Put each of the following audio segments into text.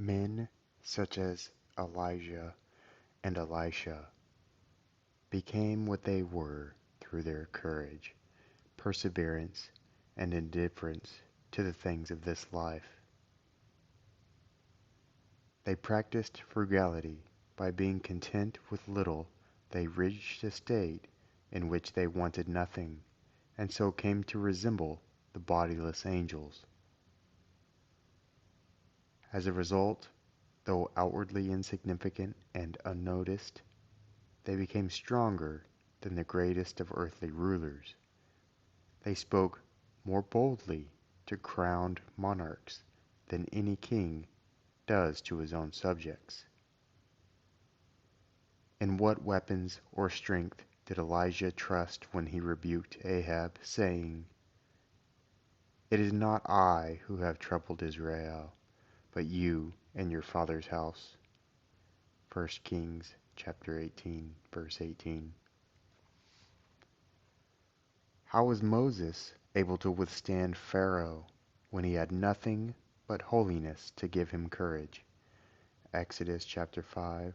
Men such as Elijah and Elisha became what they were through their courage, perseverance, and indifference to the things of this life. They practiced frugality. By being content with little, they reached a state in which they wanted nothing, and so came to resemble the bodiless angels. As a result, though outwardly insignificant and unnoticed, they became stronger than the greatest of earthly rulers. They spoke more boldly to crowned monarchs than any king does to his own subjects. In what weapons or strength did Elijah trust when he rebuked Ahab, saying, "It is not I who have troubled Israel, but you and your father's house"? 1 Kings chapter 18, verse 18. How was Moses able to withstand Pharaoh when he had nothing but holiness to give him courage? Exodus chapter 5.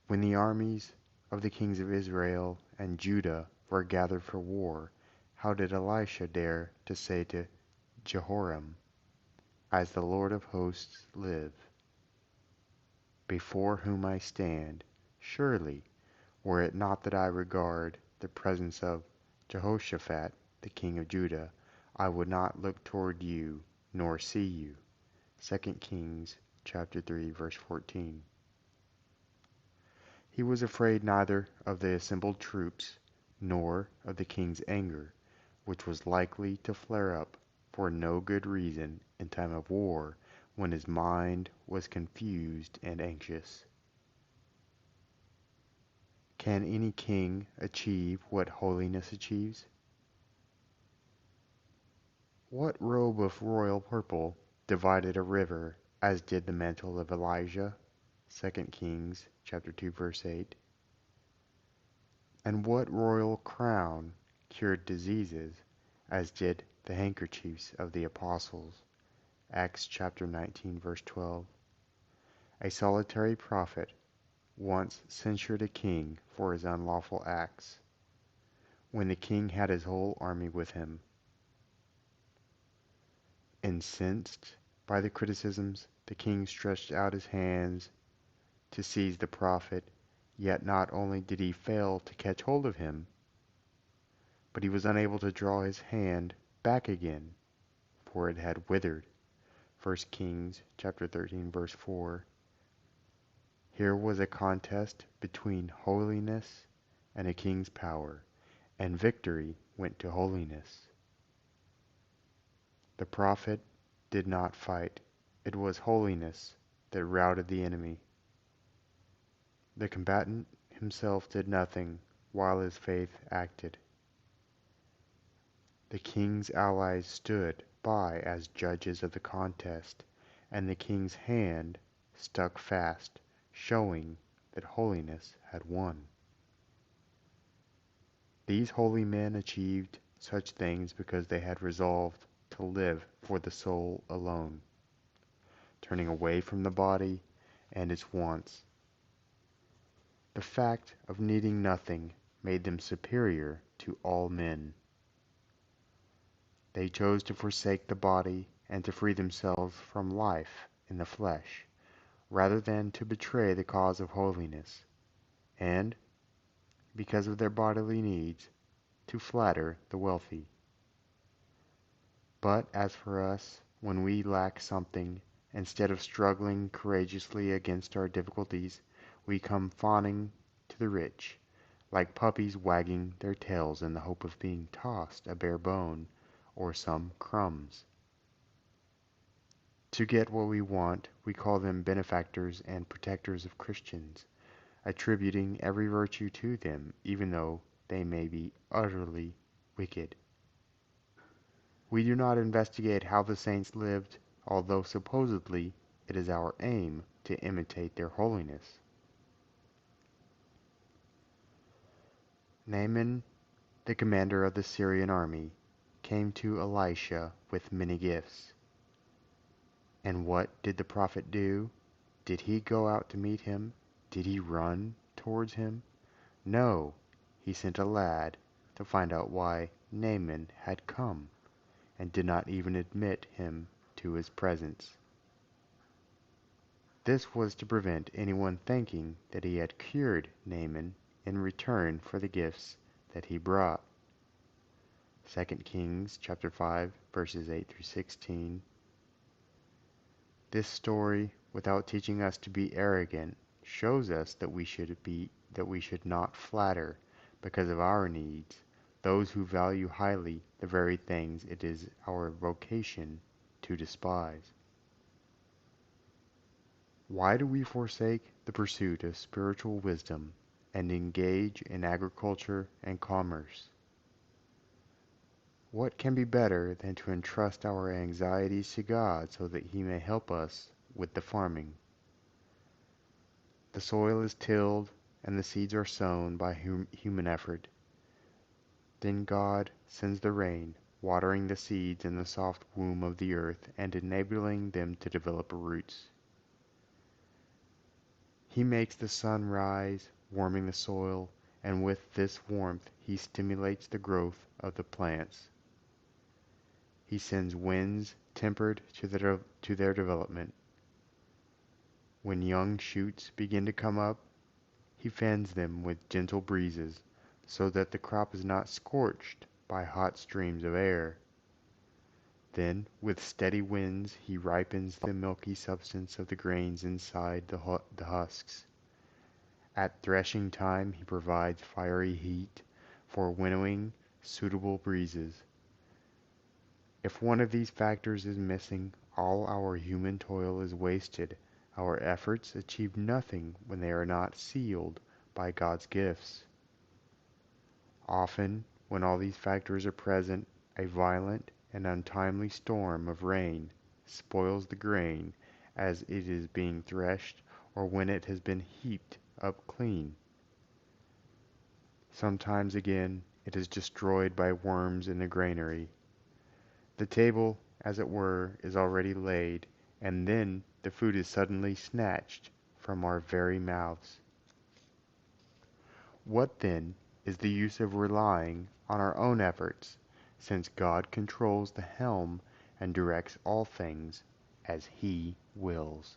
When the armies of the kings of Israel and Judah were gathered for war, how did Elisha dare to say to Jehoram, "As the Lord of hosts live, before whom I stand, surely, were it not that I regard the presence of Jehoshaphat, the king of Judah, I would not look toward you nor see you." 2 Kings chapter 3, verse 14. He was afraid neither of the assembled troops nor of the king's anger, which was likely to flare up for no good reason in time of war when his mind was confused and anxious. Can any king achieve what holiness achieves? What robe of royal purple divided a river as did the mantle of Elijah? 2 Kings chapter 2, verse 8. And what royal crown cured diseases as did the handkerchiefs of the apostles? Acts chapter 19, verse 12. A solitary prophet once censured a king for his unlawful acts, when the king had his whole army with him. Incensed by the criticisms, the king stretched out his hands to seize the prophet, yet not only did he fail to catch hold of him, but he was unable to draw his hand back again, for it had withered. 1 Kings chapter 13, verse 4. Here was a contest between holiness and a king's power, and victory went to holiness. The prophet did not fight. It was holiness that routed the enemy. The combatant himself did nothing, while his faith acted. The king's allies stood by as judges of the contest, and the king's hand stuck fast, showing that holiness had won. These holy men achieved such things because they had resolved to live for the soul alone, turning away from the body and its wants. The fact of needing nothing made them superior to all men. They chose to forsake the body and to free themselves from life in the flesh, rather than to betray the cause of holiness, and, because of their bodily needs, to flatter the wealthy. But as for us, when we lack something, instead of struggling courageously against our difficulties, we come fawning to the rich, like puppies wagging their tails in the hope of being tossed a bare bone or some crumbs. To get what we want, we call them benefactors and protectors of Christians, attributing every virtue to them, even though they may be utterly wicked. We do not investigate how the saints lived, although supposedly it is our aim to imitate their holiness. Naaman, the commander of the Syrian army, came to Elisha with many gifts. And what did the prophet do? Did he go out to meet him? Did he run towards him? No, he sent a lad to find out why Naaman had come, and did not even admit him to his presence. This was to prevent anyone thinking that he had cured Naaman in return for the gifts that he brought. 2 Kings chapter 5 verses 8 through 16. This story, without teaching us to be arrogant, shows us that we should not flatter because of our needs those who value highly the very things it is our vocation to despise. Why do we forsake the pursuit of spiritual wisdom and engage in agriculture and commerce? What can be better than to entrust our anxieties to God so that He may help us with the farming? The soil is tilled and the seeds are sown by human effort. Then God sends the rain, watering the seeds in the soft womb of the earth and enabling them to develop roots. He makes the sun rise, warming the soil, and with this warmth he stimulates the growth of the plants. He sends winds tempered to their development. When young shoots begin to come up, he fans them with gentle breezes, so that the crop is not scorched by hot streams of air. Then, with steady winds, he ripens the milky substance of the grains inside the husks. At threshing time, he provides fiery heat; for winnowing, suitable breezes. If one of these factors is missing, all our human toil is wasted. Our efforts achieve nothing when they are not sealed by God's gifts. Often, when all these factors are present, a violent and untimely storm of rain spoils the grain as it is being threshed or when it has been heaped up clean. Sometimes again it is destroyed by worms in the granary. The table, as it were, is already laid, and then the food is suddenly snatched from our very mouths. What then is the use of relying on our own efforts, since God controls the helm and directs all things as He wills?